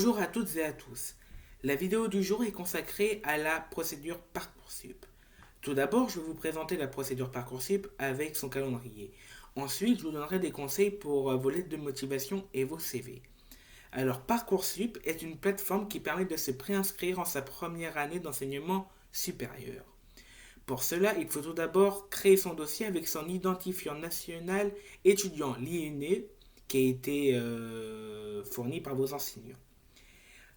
Bonjour à toutes et à tous. La vidéo du jour est consacrée à la procédure Parcoursup. Tout d'abord, je vais vous présenter la procédure Parcoursup avec son calendrier. Ensuite, je vous donnerai des conseils pour vos lettres de motivation et vos CV. Alors, Parcoursup est une plateforme qui permet de se préinscrire en sa première année d'enseignement supérieur. Pour cela, il faut tout d'abord créer son dossier avec son identifiant national étudiant, l'INE, qui a été fourni par vos enseignants.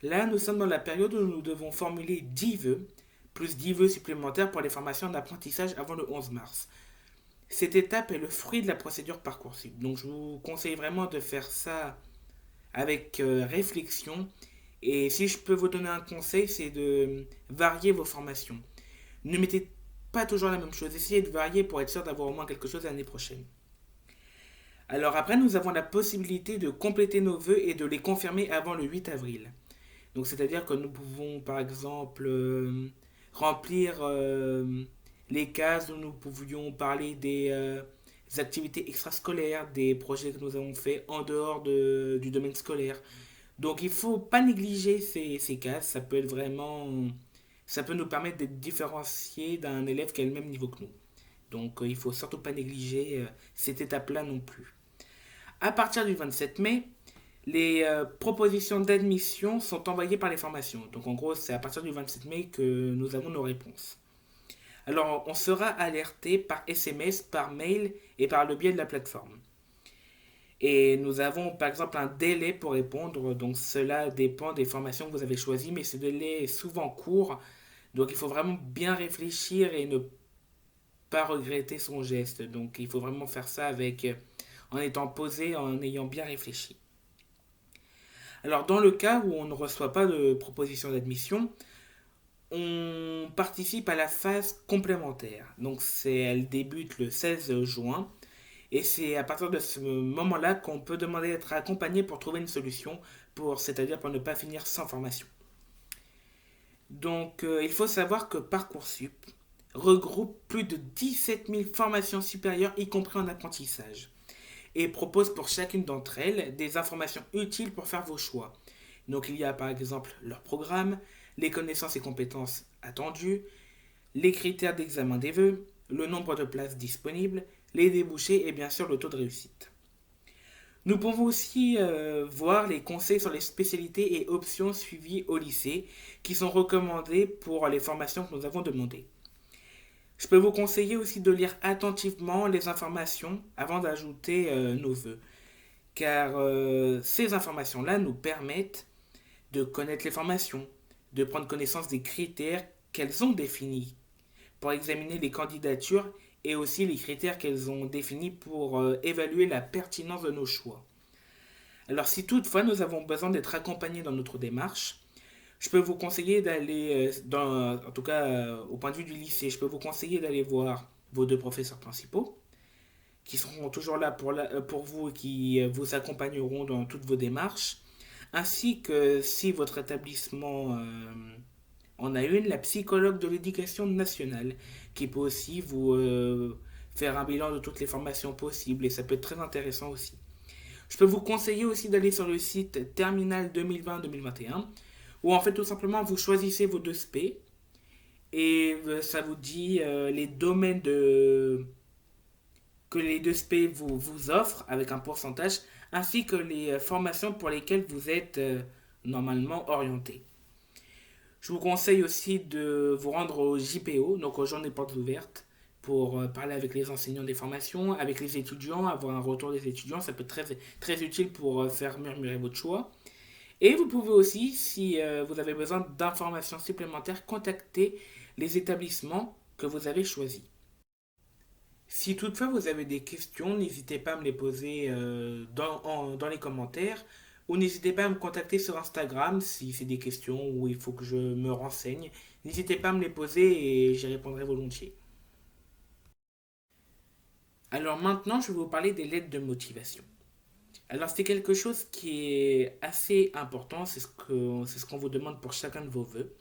Là, nous sommes dans la période où nous devons formuler 10 vœux, plus 10 vœux supplémentaires pour les formations d'apprentissage avant le 11 mars. Cette étape est le fruit de la procédure Parcoursup. Donc, je vous conseille vraiment de faire ça avec réflexion. Et si je peux vous donner un conseil, c'est de varier vos formations. Ne mettez pas toujours la même chose. Essayez de varier pour être sûr d'avoir au moins quelque chose l'année prochaine. Alors après, nous avons la possibilité de compléter nos vœux et de les confirmer avant le 8 avril. Donc, c'est-à-dire que nous pouvons, par exemple, remplir les cases où nous pouvions parler des activités extrascolaires, des projets que nous avons faits en dehors du domaine scolaire. Donc, il ne faut pas négliger ces cases. Ça peut nous permettre d'être différenciés d'un élève qui a le même niveau que nous. Donc, il ne faut surtout pas négliger cette étape-là non plus. À partir du 27 mai, les propositions d'admission sont envoyées par les formations. Donc en gros, c'est à partir du 27 mai que nous avons nos réponses. Alors on sera alerté par SMS, par mail et par le biais de la plateforme. Et nous avons par exemple un délai pour répondre. Donc cela dépend des formations que vous avez choisies, mais ce délai est souvent court. Donc il faut vraiment bien réfléchir et ne pas regretter son geste. Donc il faut vraiment faire ça en étant posé, en ayant bien réfléchi. Alors, dans le cas où on ne reçoit pas de proposition d'admission, on participe à la phase complémentaire. Donc, elle débute le 16 juin. Et c'est à partir de ce moment-là qu'on peut demander d'être accompagné pour trouver une solution, c'est-à-dire pour ne pas finir sans formation. Donc, il faut savoir que Parcoursup regroupe plus de 17 000 formations supérieures, y compris en apprentissage, et propose pour chacune d'entre elles des informations utiles pour faire vos choix. Donc il y a par exemple leur programme, les connaissances et compétences attendues, les critères d'examen des vœux, le nombre de places disponibles, les débouchés et bien sûr le taux de réussite. Nous pouvons aussi voir les conseils sur les spécialités et options suivies au lycée qui sont recommandées pour les formations que nous avons demandées. Je peux vous conseiller aussi de lire attentivement les informations avant d'ajouter nos vœux, car ces informations-là nous permettent de connaître les formations, de prendre connaissance des critères qu'elles ont définis pour examiner les candidatures et aussi les critères qu'elles ont définis pour évaluer la pertinence de nos choix. Alors si toutefois nous avons besoin d'être accompagnés dans notre démarche, je peux vous conseiller d'aller, en tout cas au point de vue du lycée, je peux vous conseiller d'aller voir vos deux professeurs principaux, qui seront toujours là pour vous et qui vous accompagneront dans toutes vos démarches, ainsi que si votre établissement en a une, la psychologue de l'éducation nationale, qui peut aussi vous faire un bilan de toutes les formations possibles, et ça peut être très intéressant aussi. Je peux vous conseiller aussi d'aller sur le site Terminal 2020-2021, où en fait tout simplement vous choisissez vos deux SP et ça vous dit les domaines que les deux SP vous offrent avec un pourcentage, ainsi que les formations pour lesquelles vous êtes normalement orienté. Je vous conseille aussi de vous rendre au JPO, donc aux journées portes ouvertes, pour parler avec les enseignants des formations, avec les étudiants, avoir un retour des étudiants. Ça peut être très, très utile pour faire murmurer votre choix. Et vous pouvez aussi, si vous avez besoin d'informations supplémentaires, contacter les établissements que vous avez choisis. Si toutefois vous avez des questions, n'hésitez pas à me les poser dans les commentaires ou n'hésitez pas à me contacter sur Instagram si c'est des questions où il faut que je me renseigne. N'hésitez pas à me les poser et j'y répondrai volontiers. Alors maintenant, je vais vous parler des lettres de motivation. Alors c'est quelque chose qui est assez important, c'est ce qu'on vous demande pour chacun de vos vœux.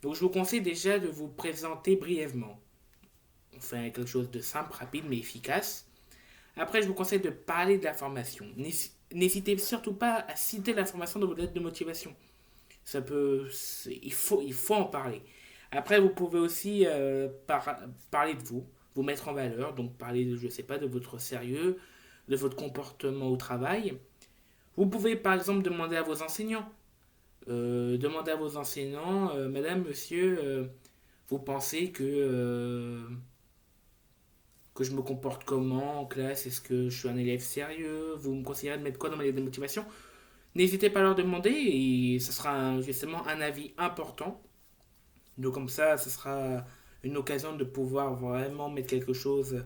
Donc je vous conseille déjà de vous présenter brièvement. On fait quelque chose de simple, rapide mais efficace. Après, je vous conseille de parler de la formation. n'hésitez surtout pas à citer l'information dans votre lettre de motivation. Il faut en parler. Après, vous pouvez aussi parler de vous, vous mettre en valeur, donc parler, je sais pas, de votre sérieux, de votre comportement au travail. Vous pouvez par exemple demander à vos enseignants, Madame, Monsieur, vous pensez que je me comporte comment en classe? Est-ce que je suis un élève sérieux? Vous me conseillerez de mettre quoi dans ma lettre de motivation? N'hésitez pas à leur demander et ce sera justement un avis important. Donc comme ça, ce sera une occasion de pouvoir vraiment mettre quelque chose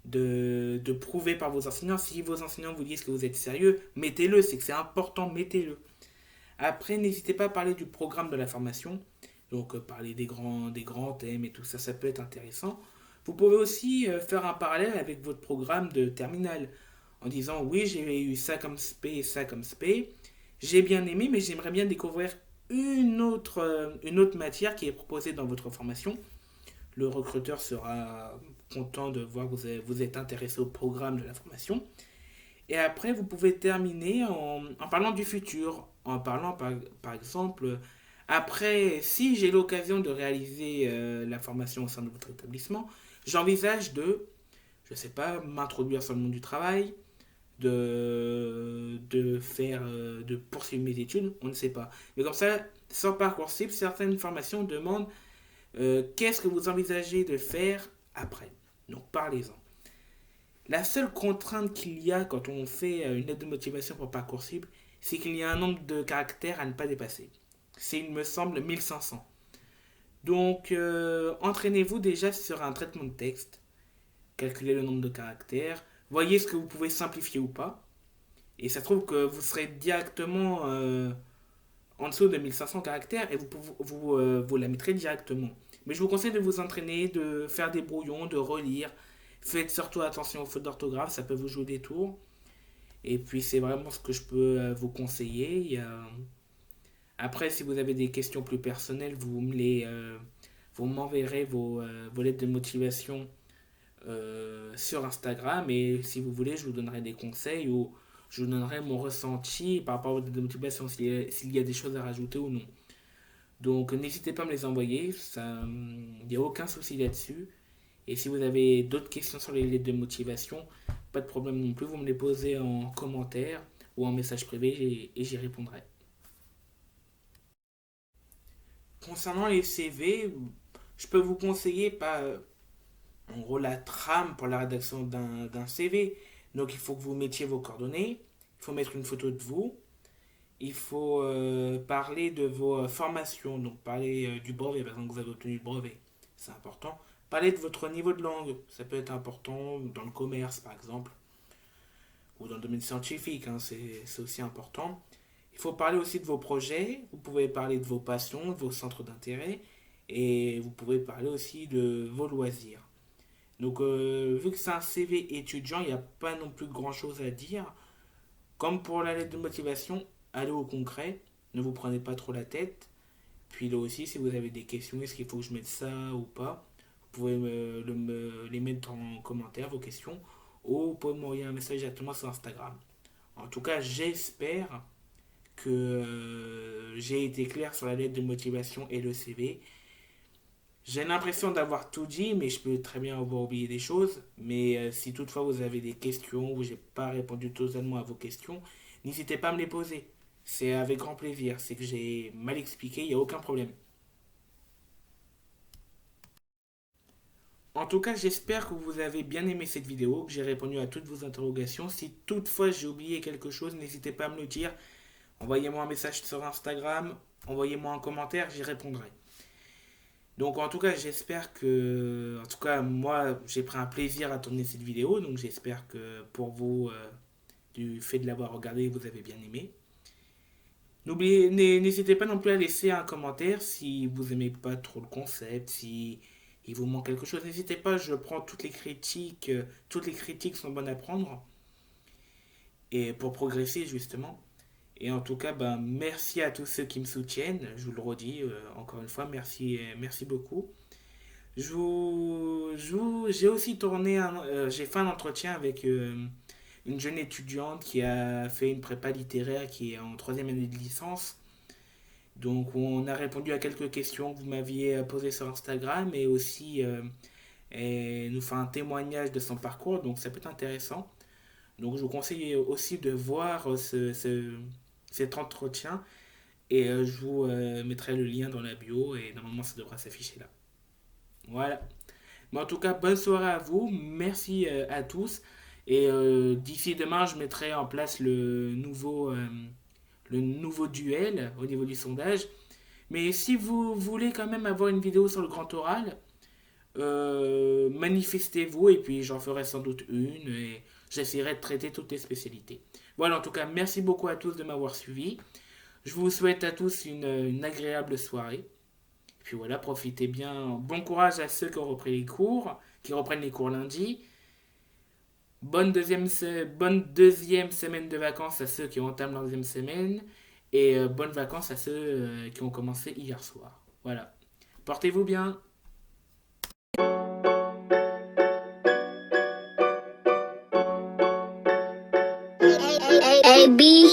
de prouvé par vos enseignants. Si vos enseignants vous disent que vous êtes sérieux, mettez-le, c'est que c'est important, mettez-le. Après, n'hésitez pas à parler du programme de la formation. Donc parler des grands thèmes et tout ça, ça peut être intéressant. Vous pouvez aussi faire un parallèle avec votre programme de terminale en disant oui, j'ai eu ça comme spé et ça comme spé. J'ai bien aimé, mais j'aimerais bien découvrir une autre matière qui est proposée dans votre formation. Le recruteur sera content de voir que vous êtes intéressé au programme de la formation. Et après, vous pouvez terminer en parlant du futur, en parlant par exemple, après, si j'ai l'occasion de réaliser la formation au sein de votre établissement, j'envisage je sais pas, m'introduire sur le monde du travail, de poursuivre mes études, on ne sait pas. Mais comme ça, sans Parcoursup, certaines formations demandent qu'est-ce que vous envisagez de faire après. Donc parlez-en. La seule contrainte qu'il y a quand on fait une lettre de motivation pour Parcoursup, c'est qu'il y a un nombre de caractères à ne pas dépasser. C'est, il me semble, 1500. Donc, entraînez-vous déjà sur un traitement de texte, calculez le nombre de caractères, voyez ce que vous pouvez simplifier ou pas, et ça se trouve que vous serez directement en dessous de 1500 caractères et vous la mettrez directement. Mais je vous conseille de vous entraîner, de faire des brouillons, de relire. Faites surtout attention aux fautes d'orthographe, ça peut vous jouer des tours. Et puis c'est vraiment ce que je peux vous conseiller. Après, si vous avez des questions plus personnelles, vous m'enverrez vos lettres de motivation sur Instagram. Et si vous voulez, je vous donnerai des conseils ou je vous donnerai mon ressenti par rapport à votre lettres de motivation, s'il y a des choses à rajouter ou non. Donc n'hésitez pas à me les envoyer, il n'y a aucun souci là-dessus. Et si vous avez d'autres questions sur les lettres de motivation, pas de problème non plus, vous me les posez en commentaire ou en message privé et j'y répondrai. Concernant les CV, je peux vous conseiller pas en gros la trame pour la rédaction d'un CV. Donc il faut que vous mettiez vos coordonnées, il faut mettre une photo de vous, il faut parler de vos formations, donc parler du brevet, par exemple, que vous avez obtenu le brevet, c'est important. Parler de votre niveau de langue, ça peut être important dans le commerce, par exemple, ou dans le domaine scientifique, hein, c'est aussi important. Il faut parler aussi de vos projets, vous pouvez parler de vos passions, de vos centres d'intérêt, et vous pouvez parler aussi de vos loisirs. Donc, vu que c'est un CV étudiant, il n'y a pas non plus grand-chose à dire. Comme pour la lettre de motivation, allez au concret, ne vous prenez pas trop la tête. Puis là aussi, si vous avez des questions, est-ce qu'il faut que je mette ça ou pas, vous pouvez les mettre en commentaire, vos questions, ou vous pouvez m'envoyer un message directement sur Instagram. En tout cas, j'espère que j'ai été clair sur la lettre de motivation et le CV. J'ai l'impression d'avoir tout dit, mais je peux très bien avoir oublié des choses. Mais si toutefois vous avez des questions ou j'ai pas répondu totalement à vos questions, n'hésitez pas à me les poser. C'est avec grand plaisir. C'est que j'ai mal expliqué, il n'y a aucun problème. En tout cas, j'espère que vous avez bien aimé cette vidéo, que j'ai répondu à toutes vos interrogations. Si toutefois j'ai oublié quelque chose, n'hésitez pas à me le dire. Envoyez-moi un message sur Instagram, envoyez-moi un commentaire, j'y répondrai. Donc en tout cas, j'espère que... En tout cas, moi, j'ai pris un plaisir à tourner cette vidéo, donc j'espère que pour vous, du fait de l'avoir regardé, vous avez bien aimé. N'hésitez pas non plus à laisser un commentaire si vous aimez pas trop le concept, si il vous manque quelque chose. N'hésitez pas, je prends toutes les critiques sont bonnes à prendre et pour progresser justement. Et en tout cas, ben, merci à tous ceux qui me soutiennent. Je vous le redis encore une fois, merci, merci beaucoup. J'ai aussi j'ai fait un entretien avec une jeune étudiante qui a fait une prépa littéraire qui est en troisième année de licence. Donc on a répondu à quelques questions que vous m'aviez posées sur Instagram et aussi elle nous fait un témoignage de son parcours, donc ça peut être intéressant. Donc je vous conseille aussi de voir cet entretien et je vous mettrai le lien dans la bio et normalement ça devra s'afficher là. Voilà. Mais en tout cas, bonne soirée à vous, merci à tous et d'ici demain je mettrai en place le nouveau duel au niveau du sondage. Mais si vous voulez quand même avoir une vidéo sur le grand oral, manifestez-vous et puis j'en ferai sans doute une et j'essaierai de traiter toutes les spécialités. Voilà, en tout cas, merci beaucoup à tous de m'avoir suivi. Je vous souhaite à tous une agréable soirée. Et puis voilà, profitez bien. Bon courage à ceux qui ont repris les cours, qui reprennent les cours lundi. Bonne deuxième semaine de vacances à ceux qui entament leur deuxième semaine. Et bonnes vacances à ceux qui ont commencé hier soir. Voilà. Portez-vous bien. A B